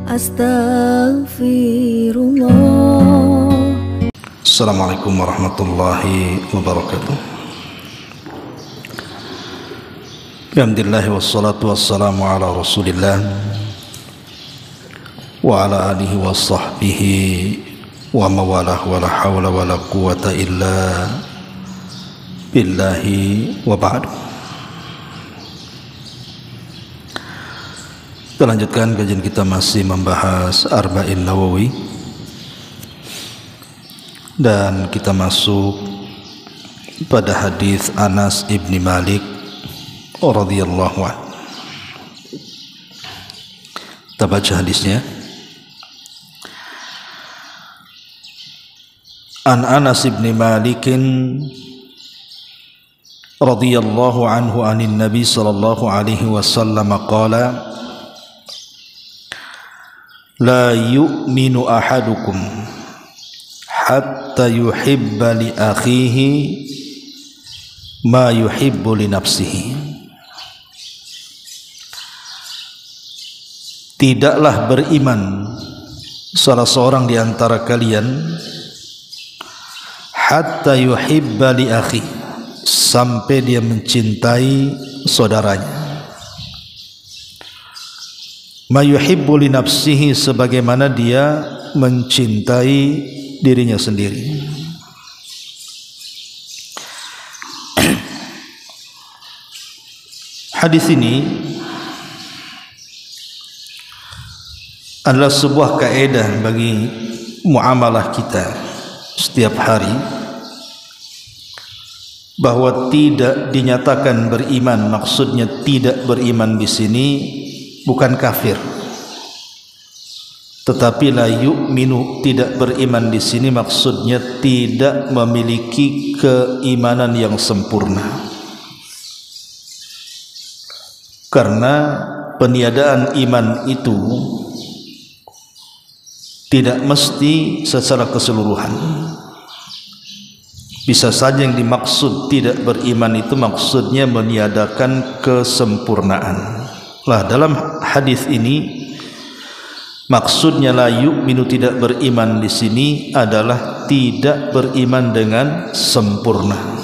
Astaghfirullah. Assalamualaikum warahmatullahi wabarakatuh. Alhamdulillah wassalatu wassalamu ala Rasulillah wa ala alihi wa sahbihi wa mawalah wa la hawla wa la quwata illa billahi wa ba'du. Kita lanjutkan kajian kita, masih membahas Arba'in Nawawi, dan kita masuk pada hadis Anas ibni Malik radhiyallahu anhu. Kita baca hadisnya. An Anas ibni Malik radhiyallahu anhu anin Nabi sallallahu alaihi wasallam qala: la yu'minu ahadukum hatta yuhibba li akhihi ma yuhibbu li nafsihi. Tidaklah beriman salah seorang di antara kalian hatta yuhibba li akhi, sampai dia mencintai saudaranya, ma yuhibbu li nafsihi, sebagaimana dia mencintai dirinya sendiri. Hadis ini adalah sebuah kaidah bagi muamalah kita setiap hari, bahwa tidak dinyatakan beriman, maksudnya tidak beriman di sini bukan kafir, tetapi la yu'minu, tidak beriman di sini maksudnya tidak memiliki keimanan yang sempurna. Karena peniadaan iman itu tidak mesti secara keseluruhan. Bisa saja yang dimaksud tidak beriman itu maksudnya meniadakan kesempurnaan. Lah, dalam hadis ini maksudnya la yu'minu, tidak beriman di sini adalah tidak beriman dengan sempurna,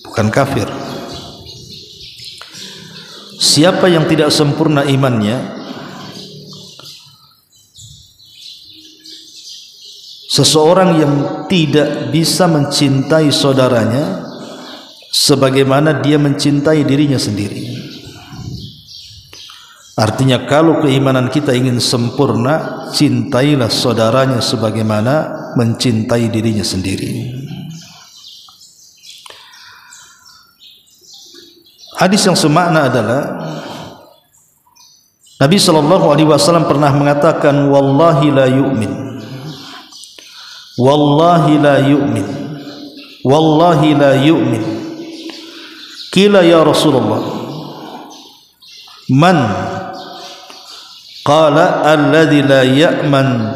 bukan kafir. Siapa yang tidak sempurna imannya? Seseorang yang tidak bisa mencintai saudaranya sebagaimana dia mencintai dirinya sendiri. Artinya, kalau keimanan kita ingin sempurna, cintailah saudaranya sebagaimana mencintai dirinya sendiri. Hadis yang semakna adalah Nabi SAW pernah mengatakan, wallahi la yu'min, wallahi la yu'min, wallahi la yu'min. Qila ya Rasulullah, man? Qala alladzi la ya'man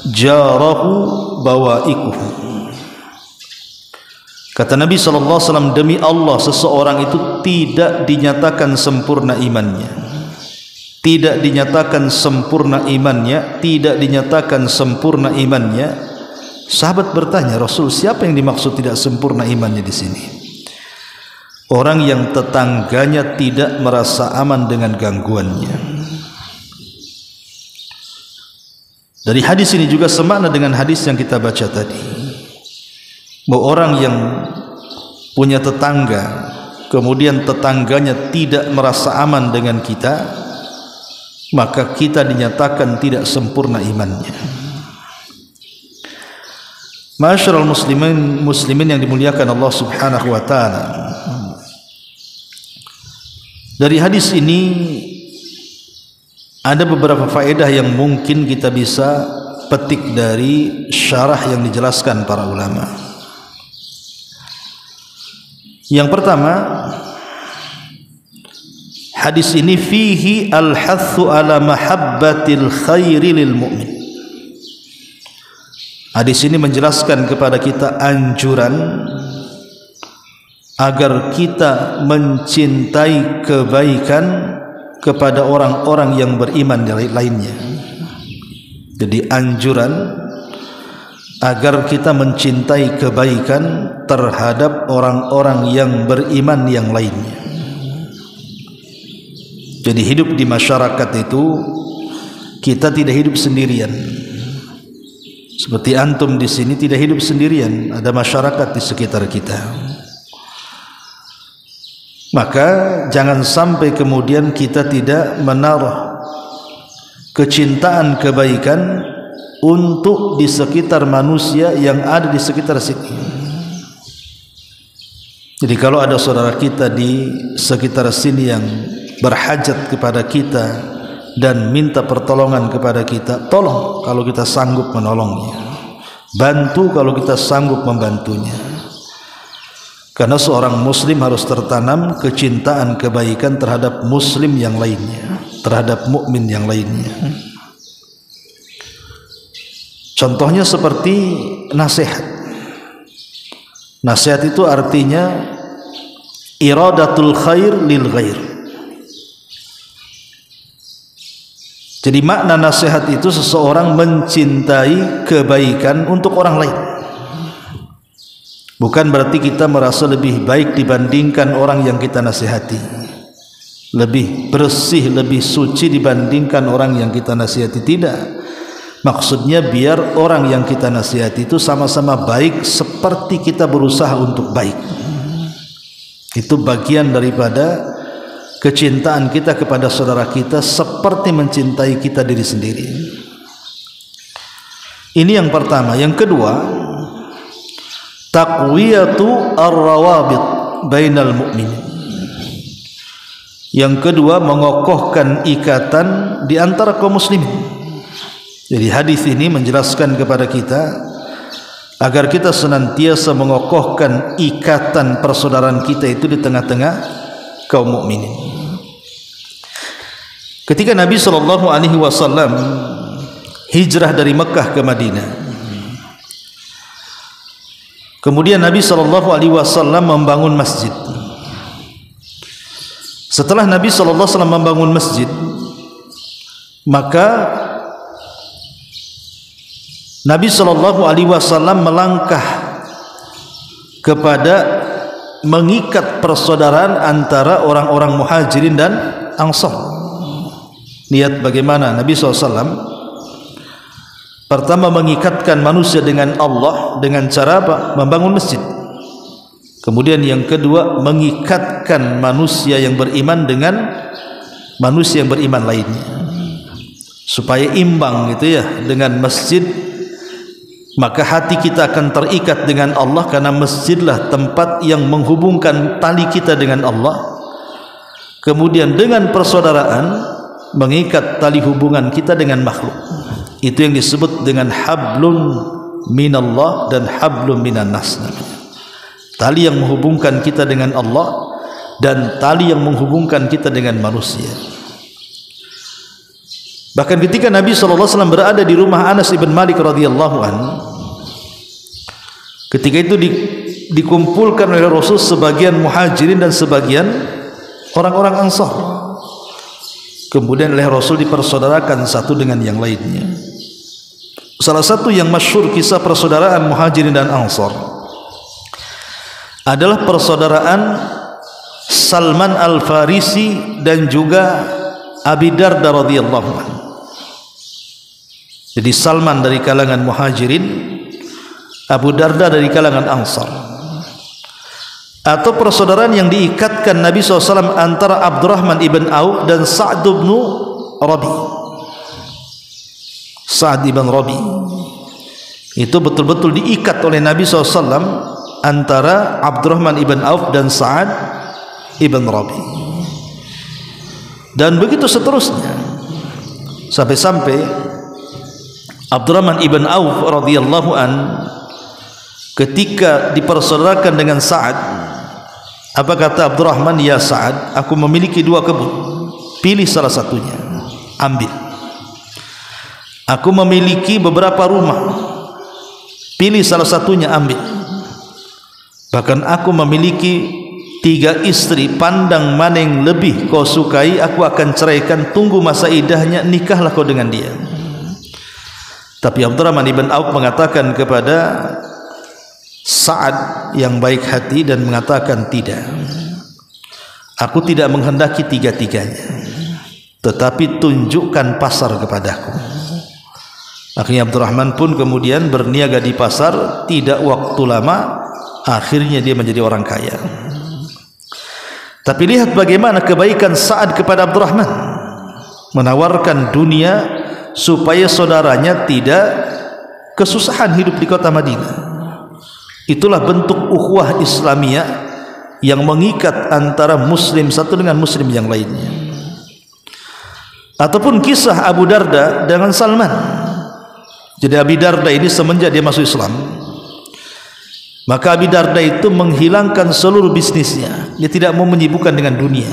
jarahu bawaikuhu. Kata Nabi SAW, demi Allah, seseorang itu tidak dinyatakan sempurna imannya, tidak dinyatakan sempurna imannya, tidak dinyatakan sempurna imannya. Sahabat bertanya, Rasul, siapa yang dimaksud tidak sempurna imannya di sini? Orang yang tetangganya tidak merasa aman dengan gangguannya. Dari hadis ini juga semakna dengan hadis yang kita baca tadi, bahwa orang yang punya tetangga, kemudian tetangganya tidak merasa aman dengan kita, maka kita dinyatakan tidak sempurna imannya. Ma'asyiral muslimin yang dimuliakan Allah Subhanahu wa taala, dari hadis ini ada beberapa faedah yang mungkin kita bisa petik dari syarah yang dijelaskan para ulama. Yang pertama, hadis ini fihi al-hathu ala mahabbatil khairi lil mu'min. Hadis ini menjelaskan kepada kita anjuran agar kita mencintai kebaikan kepada orang-orang yang beriman lainnya. Jadi anjuran agar kita mencintai kebaikan terhadap orang-orang yang beriman yang lainnya. Jadi hidup di masyarakat itu kita tidak hidup sendirian. Seperti antum di sini tidak hidup sendirian, ada masyarakat di sekitar kita. Maka jangan sampai kemudian kita tidak menaruh kecintaan kebaikan untuk di sekitar manusia yang ada di sekitar sini. Jadi kalau ada saudara kita di sekitar sini yang berhajat kepada kita dan minta pertolongan kepada kita, tolong kalau kita sanggup menolongnya, bantu kalau kita sanggup membantunya. Karena seorang muslim harus tertanam kecintaan kebaikan terhadap muslim yang lainnya, terhadap mukmin yang lainnya. Contohnya seperti nasihat. Nasihat itu artinya iradatul khair lil ghair. Jadi makna nasihat itu seseorang mencintai kebaikan untuk orang lain. Bukan berarti kita merasa lebih baik dibandingkan orang yang kita nasihati, lebih bersih, lebih suci dibandingkan orang yang kita nasihati. Tidak. Maksudnya biar orang yang kita nasihati itu sama-sama baik seperti kita berusaha untuk baik. Itu bagian daripada kecintaan kita kepada saudara kita seperti mencintai kita diri sendiri. Ini yang pertama. Yang kedua, taqwiyatu ar-rawabit bainal mu'minin. Yang kedua, mengokohkan ikatan di antara kaum muslimin. Jadi hadis ini menjelaskan kepada kita agar kita senantiasa mengokohkan ikatan persaudaraan kita itu di tengah-tengah kaum mukminin. Ketika Nabi SAW hijrah dari Mekah ke Madinah, kemudian Nabi SAW membangun masjid. Setelah Nabi SAW membangun masjid, maka Nabi SAW melangkah kepada mengikat persaudaraan antara orang-orang muhajirin dan ansar. Lihat bagaimana Nabi SAW pertama mengikatkan manusia dengan Allah dengan cara apa? Membangun masjid. Kemudian yang kedua, mengikatkan manusia yang beriman dengan manusia yang beriman lainnya, supaya imbang gitu ya dengan masjid. Maka hati kita akan terikat dengan Allah, karena masjidlah tempat yang menghubungkan tali kita dengan Allah. Kemudian dengan persaudaraan mengikat tali hubungan kita dengan makhluk. Itu yang disebut dengan hablun minallah dan hablun minan nas. Tali yang menghubungkan kita dengan Allah dan tali yang menghubungkan kita dengan manusia. Bahkan ketika Nabi SAW berada di rumah Anas ibn Malik radhiyallahu anhu, ketika itu dikumpulkan oleh Rasul sebagian muhajirin dan sebagian orang-orang ansar. Kemudian oleh Rasul dipersaudarakan satu dengan yang lainnya. Salah satu yang masyhur kisah persaudaraan muhajirin dan ansar adalah persaudaraan Salman Al-Farisi dan juga Abi Darda radhiyallahu anhu. Jadi Salman dari kalangan muhajirin, Abu Darda dari kalangan ansar. Atau persaudaraan yang diikatkan Nabi SAW antara Abdurrahman ibn Auf dan Sa'd ibn Rabi. Sa'd ibn Rabi itu betul-betul diikat oleh Nabi SAW antara Abdurrahman ibn Auf dan Sa'd ibn Rabi. Dan begitu seterusnya, sampai-sampai Abdurrahman ibn Auf radhiyallahu an ketika dipersaudarakan dengan Sa'ad, apa kata Abdurrahman? Ya Sa'ad, aku memiliki dua kebun, pilih salah satunya, ambil. Aku memiliki beberapa rumah, pilih salah satunya, ambil. Bahkan aku memiliki 3 istri, pandang mana yang lebih kau sukai, aku akan ceraikan, tunggu masa idahnya, nikahlah kau dengan dia. Tapi Abdurrahman ibn Auf mengatakan kepada Sa'ad yang baik hati dan mengatakan, tidak, aku tidak menghendaki tiga-tiganya, tetapi tunjukkan pasar kepadaku. Akhirnya Abdurrahman pun kemudian berniaga di pasar. Tidak waktu lama akhirnya dia menjadi orang kaya. Tapi lihat bagaimana kebaikan Sa'ad kepada Abdurrahman, menawarkan dunia supaya saudaranya tidak kesusahan hidup di kota Madinah. Itulah bentuk ukhuwah Islamiyah yang mengikat antara muslim satu dengan muslim yang lainnya. Ataupun kisah Abu Darda dengan Salman. Jadi Abu Darda ini semenjak dia masuk Islam, maka Abu Darda itu menghilangkan seluruh bisnisnya. Dia tidak mau menyibukkan dengan dunia,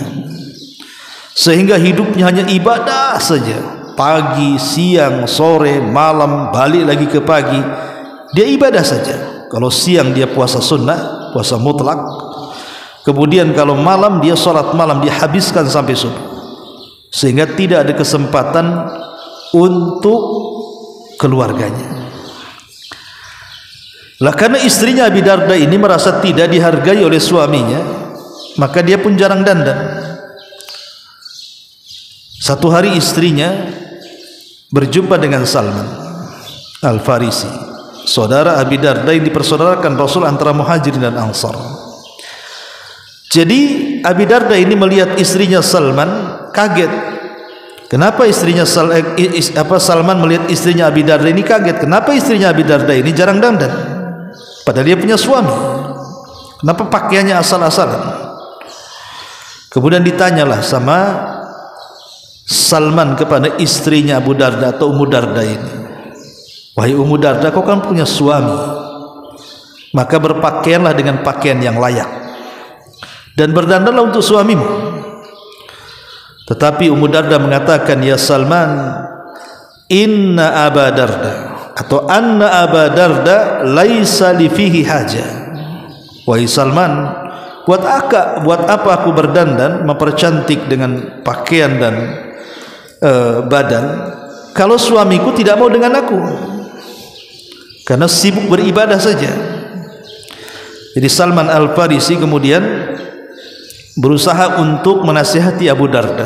sehingga hidupnya hanya ibadah saja. Pagi, siang, sore, malam, balik lagi ke pagi, dia ibadah saja. Kalau siang dia puasa sunnah, puasa mutlak. Kemudian kalau malam dia sholat malam, dia habiskan sampai subuh, sehingga tidak ada kesempatan untuk keluarganya. Lah karena istrinya Abi Darda ini merasa tidak dihargai oleh suaminya, maka dia pun jarang dandan. Satu hari istrinya berjumpa dengan Salman Al-Farisi, saudara Abi Darda yang dipersaudarakan Rasul antara Muhajirin dan Ansar. Jadi Abi Darda ini melihat istrinya Salman, kaget. Kenapa istrinya Salman melihat istrinya Abi Darda ini kaget? Kenapa istrinya Abi Darda ini jarang dandan? Padahal dia punya suami. Kenapa pakaiannya asal-asalan? Kemudian ditanyalah sama Salman kepada istrinya Abu Darda atau Ummu Darda ini, wahai Ummu Darda, kau kan punya suami, maka berpakaianlah dengan pakaian yang layak dan berdandanlah untuk suamimu. Tetapi Ummu Darda mengatakan, ya Salman, inna Aba Darda atau anna Aba Darda laisa li fihi haja. Wahai Salman, buat apa aku berdandan, mempercantik dengan pakaian dan badan, kalau suamiku tidak mau dengan aku, karena sibuk beribadah saja. Jadi Salman Al-Farisi kemudian berusaha untuk menasihati Abu Darda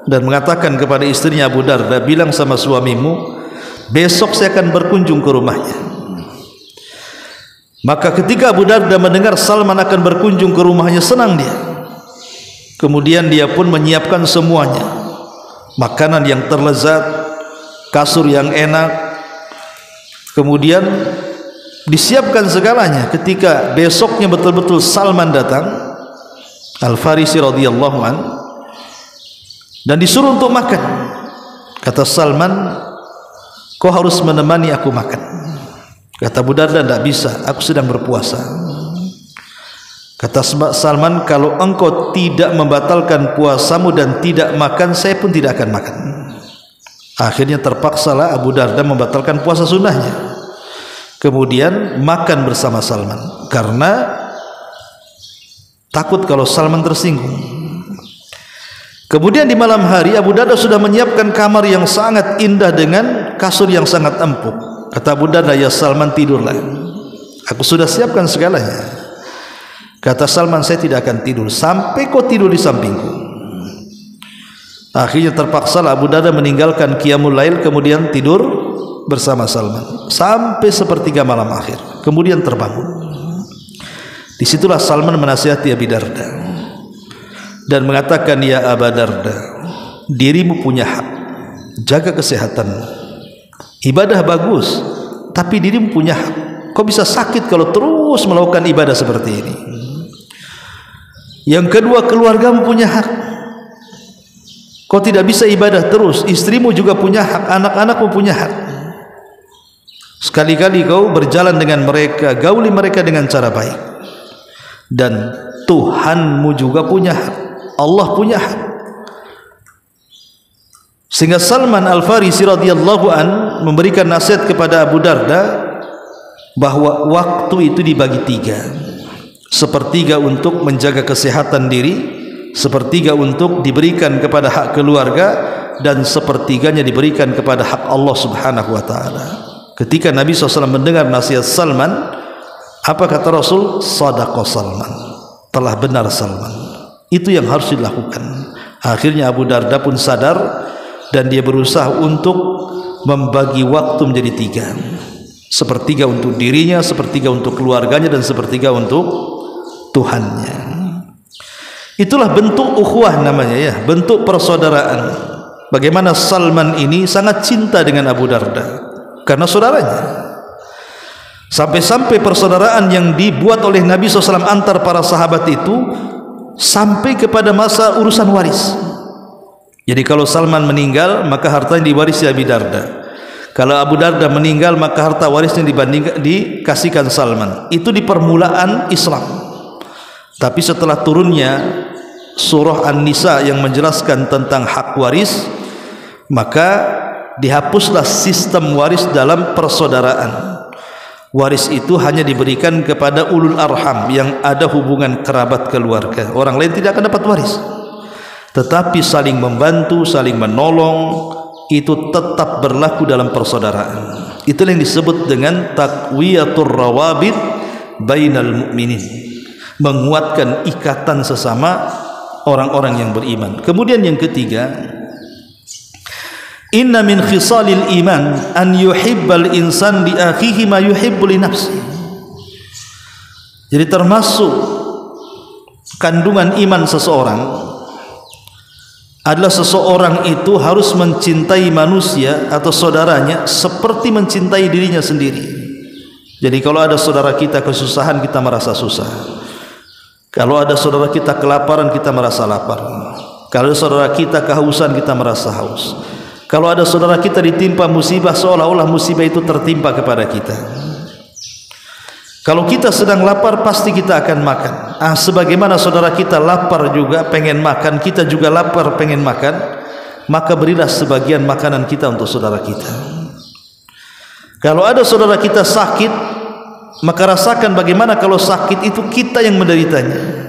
dan mengatakan kepada istrinya Abu Darda, bilang sama suamimu, besok saya akan berkunjung ke rumahnya. Maka ketika Abu Darda mendengar Salman akan berkunjung ke rumahnya, senang dia. Kemudian dia pun menyiapkan semuanya, makanan yang terlezat, kasur yang enak, kemudian disiapkan segalanya. Ketika besoknya betul-betul Salman datang, Al-Farisi radhiyallahu an, dan disuruh untuk makan, kata Salman, kau harus menemani aku makan. Kata Abu Darda, tidak bisa, aku sedang berpuasa. Kata Salman, kalau engkau tidak membatalkan puasamu dan tidak makan, saya pun tidak akan makan. Akhirnya terpaksalah Abu Darda membatalkan puasa sunnahnya, kemudian makan bersama Salman karena takut kalau Salman tersinggung. Kemudian di malam hari Abu Darda sudah menyiapkan kamar yang sangat indah dengan kasur yang sangat empuk. Kata Abu Darda, ya Salman, tidurlah, aku sudah siapkan segalanya. Kata Salman, saya tidak akan tidur sampai kau tidur di sampingku. Akhirnya terpaksalah Abu Darda meninggalkan qiyamul lail, kemudian tidur bersama Salman sampai sepertiga malam akhir, kemudian terbangun. Disitulah Salman menasihati Abi Darda dan mengatakan, ya Aba Darda, dirimu punya hak, jaga kesehatanmu, ibadah bagus, tapi dirimu punya hak. Kau bisa sakit kalau terus melakukan ibadah seperti ini. Yang kedua, keluargamu punya hak, kau tidak bisa ibadah terus. Istrimu juga punya hak, anak-anakmu punya hak. Sekali-kali kau berjalan dengan mereka, gauli mereka dengan cara baik. Dan Tuhanmu juga punya hak, Allah punya hak. Sehingga Salman Al-Farisi radhiyallahu an memberikan nasihat kepada Abu Darda bahwa waktu itu dibagi tiga, sepertiga untuk menjaga kesehatan diri, sepertiga untuk diberikan kepada hak keluarga, dan sepertiganya diberikan kepada hak Allah subhanahu wa ta'ala. Ketika Nabi SAW mendengar nasihat Salman, apa kata Rasul? Shadaqa Salman, telah benar Salman. Itu yang harus dilakukan. Akhirnya Abu Darda pun sadar dan dia berusaha untuk membagi waktu menjadi 3. Sepertiga untuk dirinya, sepertiga untuk keluarganya, dan sepertiga untuk Tuhannya. Itulah bentuk ukhuwah namanya ya, bentuk persaudaraan. Bagaimana Salman ini sangat cinta dengan Abu Darda karena saudaranya. Sampai-sampai persaudaraan yang dibuat oleh Nabi SAW antar para sahabat itu sampai kepada masa urusan waris. Jadi kalau Salman meninggal, maka hartanya diwarisi Abu Darda. Kalau Abu Darda meninggal, maka harta warisnya dikasihkan Salman. Itu di permulaan Islam. Tapi setelah turunnya surah An-Nisa yang menjelaskan tentang hak waris, maka dihapuslah sistem waris dalam persaudaraan. Waris itu hanya diberikan kepada ulul arham yang ada hubungan kerabat keluarga. Orang lain tidak akan dapat waris. Tetapi saling membantu, saling menolong, itu tetap berlaku dalam persaudaraan. Itulah yang disebut dengan taqwiyatur rawabit bainal mu'minin, menguatkan ikatan sesama orang-orang yang beriman. Kemudian yang ketiga, inna min khisalil iman an yuhibbal insan li akhihi ma yuhibbu li nafsi. Jadi termasuk kandungan iman seseorang adalah seseorang itu harus mencintai manusia atau saudaranya seperti mencintai dirinya sendiri. Jadi kalau ada saudara kita kesusahan, kita merasa susah. Kalau ada saudara kita kelaparan, kita merasa lapar. Kalau ada saudara kita kehausan, kita merasa haus. Kalau ada saudara kita ditimpa musibah, seolah-olah musibah itu tertimpa kepada kita. Kalau kita sedang lapar, pasti kita akan makan. Sebagaimana saudara kita lapar juga pengen makan, kita juga lapar pengen makan, maka berilah sebagian makanan kita untuk saudara kita. Kalau ada saudara kita sakit, maka rasakan bagaimana kalau sakit itu kita yang menderitanya.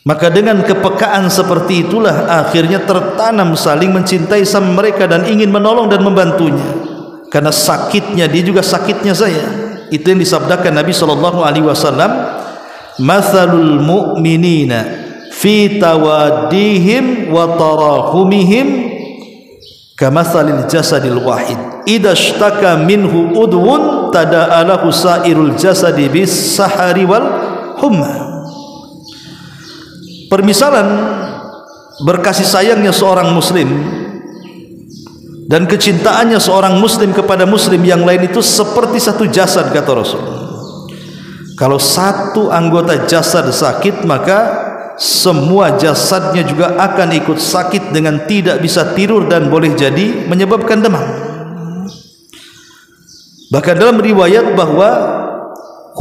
Maka dengan kepekaan seperti itulah akhirnya tertanam saling mencintai sama mereka dan ingin menolong dan membantunya. Karena sakitnya dia juga sakitnya saya. Itu yang disabdakan Nabi SAW, mathalul mu'minina fi tawaddihim wa tarahumihim kamathalil jasadil wahid idza ishtaka minhu udwun tada'alahu sairul jasadi bis sahari wal humma. Permisalan berkasih sayangnya seorang muslim dan kecintaannya seorang muslim kepada muslim yang lain itu seperti satu jasad, kata Rasul. Kalau satu anggota jasad sakit, maka semua jasadnya juga akan ikut sakit dengan tidak bisa tidur dan boleh jadi menyebabkan demam. Bahkan dalam riwayat bahwa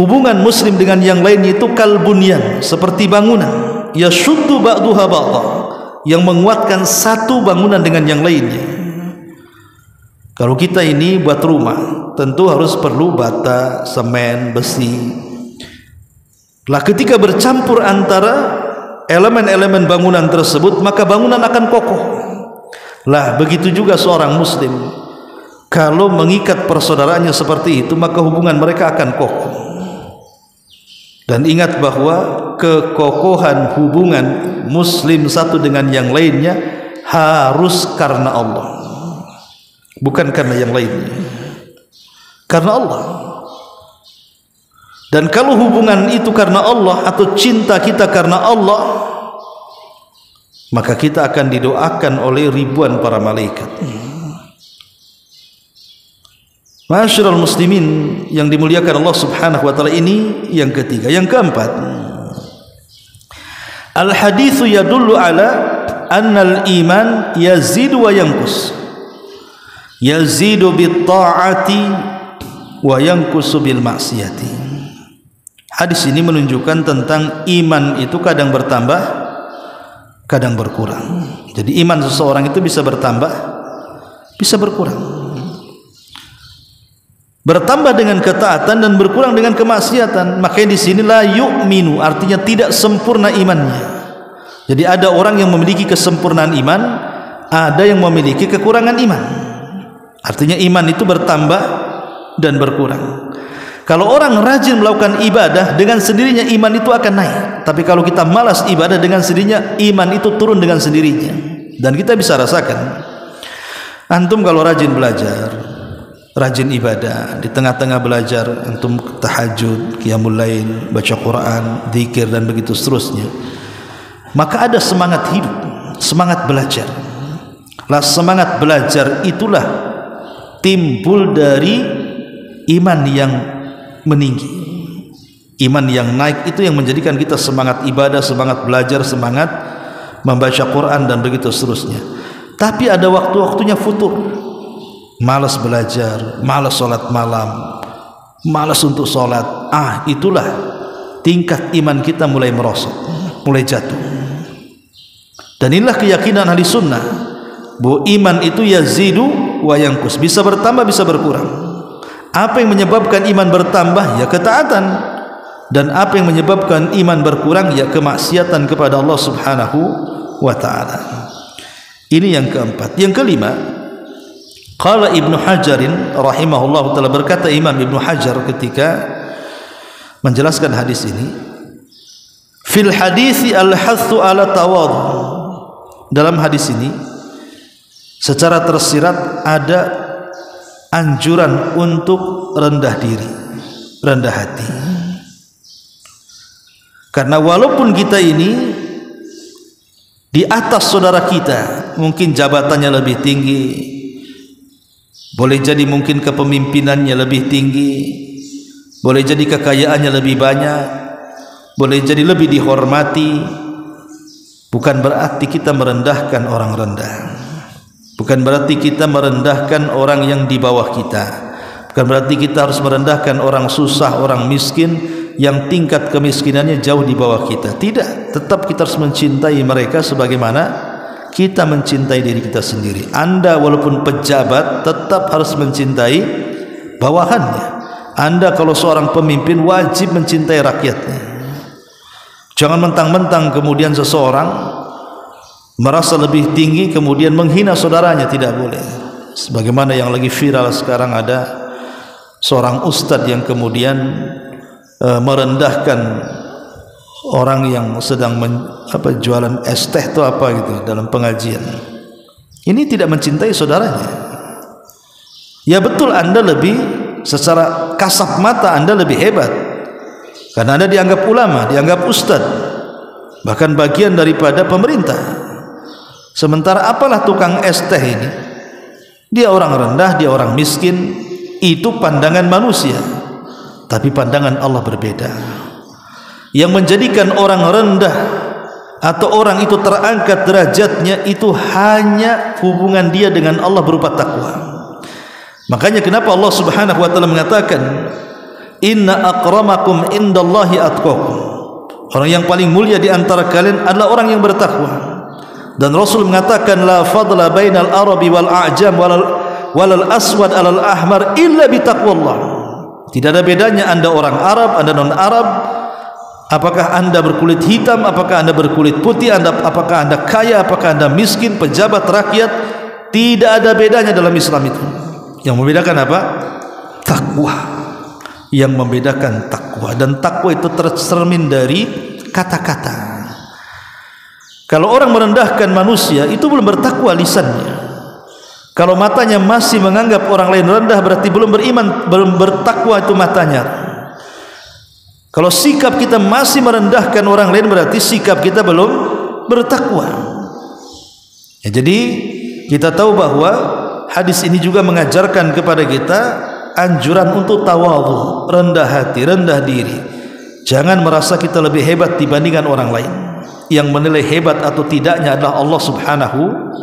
hubungan muslim dengan yang lainnya itu kalbunyan, seperti bangunan, yashuddu ba'duha ba'dha, yang menguatkan satu bangunan dengan yang lainnya. Kalau kita ini buat rumah, tentu harus perlu bata, semen, besi. Lah ketika bercampur antara elemen-elemen bangunan tersebut, maka bangunan akan kokoh. Lah begitu juga seorang muslim, kalau mengikat persaudaraannya seperti itu, maka hubungan mereka akan kokoh. Dan ingat bahwa kekokohan hubungan muslim satu dengan yang lainnya harus karena Allah, bukan karena yang lainnya, karena Allah. Dan kalau hubungan itu karena Allah atau cinta kita karena Allah, maka kita akan didoakan oleh ribuan para malaikat. Ma'asyiral muslimin yang dimuliakan Allah Subhanahu wa taala, ini yang ketiga. Yang keempat, al haditsu yadullu ala annal iman yazidu wa yanqus. Yazidu bit ta'ati wa yanqusu bil ma'siyati. Hadis ini menunjukkan tentang iman itu kadang bertambah, kadang berkurang. Jadi iman seseorang itu bisa bertambah, bisa berkurang. Bertambah dengan ketaatan dan berkurang dengan kemaksiatan. Makanya di sini la yu'minu, artinya tidak sempurna imannya. Jadi ada orang yang memiliki kesempurnaan iman, ada yang memiliki kekurangan iman. Artinya iman itu bertambah dan berkurang. Kalau orang rajin melakukan ibadah, dengan sendirinya iman itu akan naik. Tapi kalau kita malas ibadah, dengan sendirinya iman itu turun dengan sendirinya. Dan kita bisa rasakan, antum kalau rajin belajar, rajin ibadah, di tengah-tengah belajar antum tahajud, qiyamul lail, baca Quran, zikir dan begitu seterusnya, maka ada semangat hidup, semangat belajar. Lah semangat belajar itulah timbul dari iman yang meninggi. Iman yang naik itu yang menjadikan kita semangat ibadah, semangat belajar, semangat membaca Quran dan begitu seterusnya. Tapi ada waktu-waktunya futur, malas belajar, malas sholat malam, malas untuk sholat. Itulah tingkat iman kita mulai merosot, mulai jatuh. Dan inilah keyakinan ahli sunnah, bahwa iman itu yazidu wa yanqus, bisa bertambah bisa berkurang. Apa yang menyebabkan iman bertambah? Ya ketaatan. Dan apa yang menyebabkan iman berkurang? Ya kemaksiatan kepada Allah Subhanahu wa ta'ala. Ini yang keempat. Yang kelima, qala Ibnu Hajarin rahimahullah ta'ala, berkata Imam Ibnu Hajar ketika menjelaskan hadis ini, fil hadisi al-hathu ala tawadhu, dalam hadis ini secara tersirat ada anjuran untuk rendah diri, rendah hati. Karena walaupun kita ini di atas saudara kita, mungkin jabatannya lebih tinggi, boleh jadi mungkin kepemimpinannya lebih tinggi, boleh jadi kekayaannya lebih banyak, boleh jadi lebih dihormati, bukan berarti kita merendahkan orang rendah. Bukan berarti kita merendahkan orang yang di bawah kita. Bukan berarti kita harus merendahkan orang susah, orang miskin yang tingkat kemiskinannya jauh di bawah kita. Tidak, tetap kita harus mencintai mereka sebagaimana kita mencintai diri kita sendiri. Anda walaupun pejabat tetap harus mencintai bawahannya. Anda kalau seorang pemimpin wajib mencintai rakyatnya. Jangan mentang-mentang kemudian seseorang merasa lebih tinggi kemudian menghina saudaranya, tidak boleh. Sebagaimana yang lagi viral sekarang, ada seorang ustadz yang kemudian merendahkan orang yang sedang jualan es teh atau apa gitu dalam pengajian. Ini tidak mencintai saudaranya. Ya betul, Anda lebih secara kasat mata Anda lebih hebat karena Anda dianggap ulama, dianggap ustadz, bahkan bagian daripada pemerintah. Sementara apalah tukang es teh ini? Dia orang rendah, dia orang miskin. Itu pandangan manusia, tapi pandangan Allah berbeda. Yang menjadikan orang rendah atau orang itu terangkat derajatnya itu hanya hubungan dia dengan Allah berupa takwa. Makanya kenapa Allah Subhanahu wa ta'ala mengatakan, inna akramakum indallahi atqakum, orang yang paling mulia di antara kalian adalah orang yang bertakwa. Dan Rasul mengatakan, la fadla bainal arabi wal a'jam walal aswad alal ahmar illa bitaqwallah. Tidak ada bedanya Anda orang Arab, Anda non Arab, apakah Anda berkulit hitam, apakah Anda berkulit putih, apakah Anda kaya, apakah Anda miskin, pejabat, rakyat, tidak ada bedanya dalam Islam itu. Yang membedakan apa? Takwa. Yang membedakan takwa, dan takwa itu tercermin dari kata-kata. Kalau orang merendahkan manusia, itu belum bertakwa lisannya. Kalau matanya masih menganggap orang lain rendah, berarti belum beriman, belum bertakwa itu matanya. Kalau sikap kita masih merendahkan orang lain, berarti sikap kita belum bertakwa. Ya, jadi kita tahu bahwa hadis ini juga mengajarkan kepada kita anjuran untuk tawadhu, rendah hati, rendah diri. Jangan merasa kita lebih hebat dibandingkan orang lain. Yang menilai hebat atau tidaknya adalah Allah Subhanahu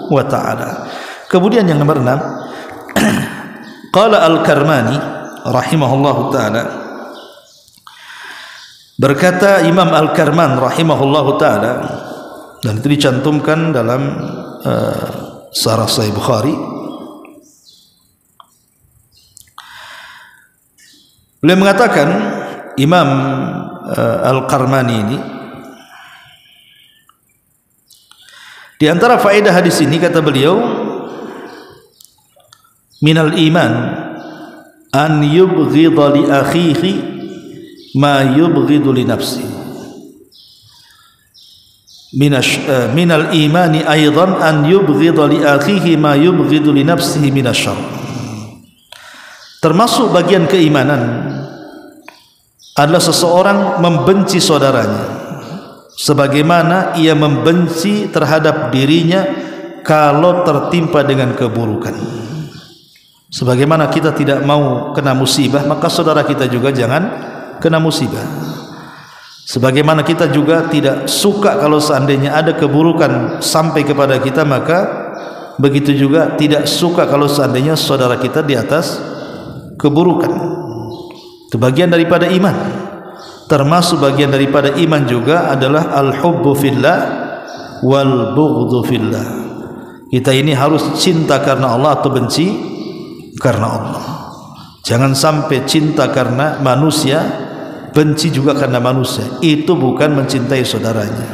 wa ta'ala. Kemudian yang nomor 6, qala Al-Karmani rahimahullahu ta'ala, berkata Imam Al-Karman rahimahullahu ta'ala, dan itu dicantumkan dalam Syarah Sahih Bukhari. Beliau mengatakan, Imam Al-Karmani ini, di antara faedah hadis ini, kata beliau, minal iman an yubghidha li akhihi ma yubghidhu li nafsihi. Minal imani aidan an yubghidha li akhihi ma yubghidhu li nafsihi minasyarr. Termasuk bagian keimanan adalah seseorang membenci saudaranya sebagaimana ia membenci terhadap dirinya kalau tertimpa dengan keburukan. Sebagaimana kita tidak mau kena musibah, maka saudara kita juga jangan kena musibah. Sebagaimana kita juga tidak suka kalau seandainya ada keburukan sampai kepada kita, maka begitu juga tidak suka kalau seandainya saudara kita di atas keburukan. Itu bagian daripada iman. Termasuk bagian daripada iman juga adalah al-hubbu fillah wal bughdhu fillah. Kita ini harus cinta karena Allah atau benci karena Allah. Jangan sampai cinta karena manusia, benci juga karena manusia. Itu bukan mencintai saudaranya.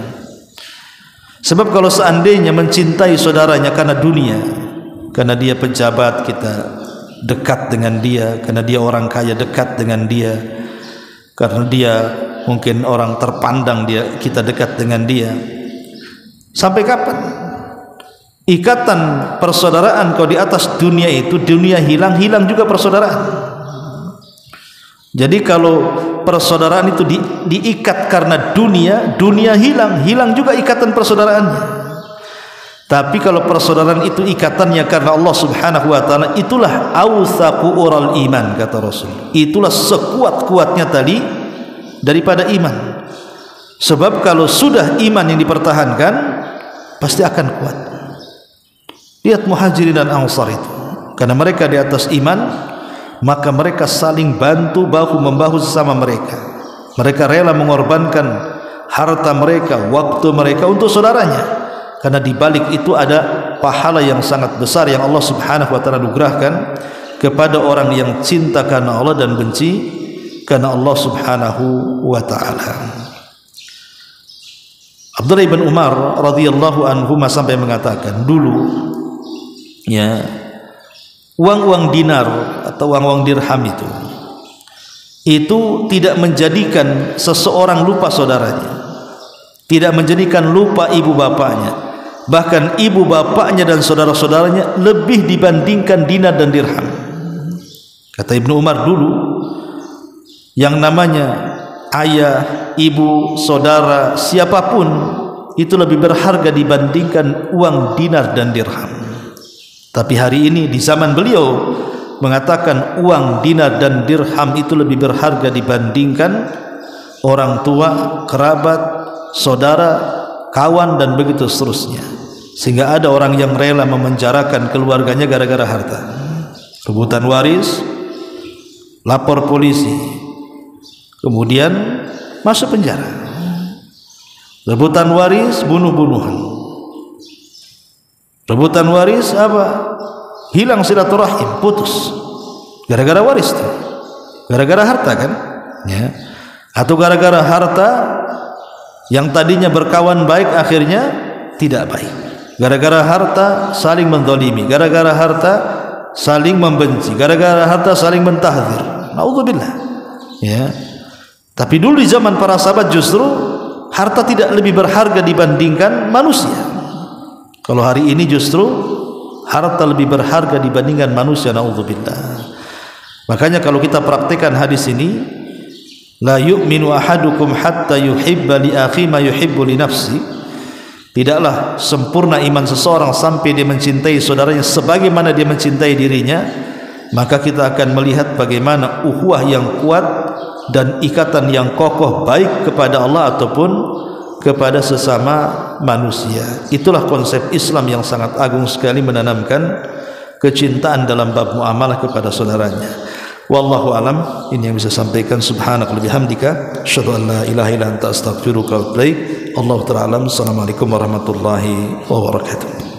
Sebab kalau seandainya mencintai saudaranya karena dunia, karena dia pejabat kita dekat dengan dia, karena dia orang kaya dekat dengan dia, karena dia mungkin orang terpandang, dia kita dekat dengan dia, sampai kapan ikatan persaudaraan? Kalau di atas dunia itu, dunia hilang, hilang juga persaudaraan. Jadi kalau persaudaraan itu diikat karena dunia, dunia hilang, hilang juga ikatan persaudaraannya. Tapi kalau persaudaraan itu ikatannya karena Allah Subhanahu wa taala, itulah awsaqu ural iman, kata Rasul. Itulah sekuat-kuatnya tali daripada iman. Sebab kalau sudah iman yang dipertahankan, pasti akan kuat. Lihat Muhajirin dan Ansar itu, karena mereka di atas iman, maka mereka saling bantu bahu membahu sesama mereka. Mereka rela mengorbankan harta mereka, waktu mereka untuk saudaranya. Karena di balik itu ada pahala yang sangat besar yang Allah Subhanahu wa taala anugerahkan kepada orang yang cinta karena Allah dan benci karena Allah Subhanahu wa taala. Abdullah bin Umar radhiyallahu anhu sampai mengatakan, dulu ya, uang-uang dinar atau uang-uang dirham itu tidak menjadikan seseorang lupa saudaranya, tidak menjadikan lupa ibu bapaknya. Bahkan ibu bapaknya dan saudara-saudaranya lebih dibandingkan dinar dan dirham. Kata Ibnu Umar, dulu yang namanya ayah, ibu, saudara, siapapun itu lebih berharga dibandingkan uang dinar dan dirham. Tapi hari ini di zaman beliau mengatakan uang dinar dan dirham itu lebih berharga dibandingkan orang tua, kerabat, saudara, kawan, dan begitu seterusnya. Sehingga ada orang yang rela memenjarakan keluarganya gara-gara harta, rebutan waris, lapor polisi, kemudian masuk penjara. Rebutan waris, bunuh-bunuhan. Rebutan waris apa? Hilang silaturahim, putus. Gara-gara waris tuh. Gara-gara harta kan? Ya. Atau gara-gara harta yang tadinya berkawan baik akhirnya tidak baik. Gara-gara harta saling menzalimi, gara-gara harta saling membenci, gara-gara harta saling mentahdzir. Naudzubillah. Ya. Tapi dulu di zaman para sahabat justru harta tidak lebih berharga dibandingkan manusia. Kalau hari ini justru harta lebih berharga dibandingkan manusia. Naudzubillah. Makanya kalau kita praktikkan hadis ini, la yu'minu ahadukum hatta yuhibba li akhi ma yuhibbu li nafsi. Tidaklah sempurna iman seseorang sampai dia mencintai saudaranya sebagaimana dia mencintai dirinya. Maka kita akan melihat bagaimana ukhuwah yang kuat dan ikatan yang kokoh baik kepada Allah ataupun kepada sesama manusia. Itulah konsep Islam yang sangat agung sekali, menanamkan kecintaan dalam bab muamalah kepada saudaranya. Wallahu alam. Ini yang bisa sampaikan. Subhanaka wa bihamdika asyhadu an la ilaha illa anta astaghfiruka wa atubu ilaik. Allahu ta'ala alam. Assalamualaikum warahmatullahi wabarakatuh.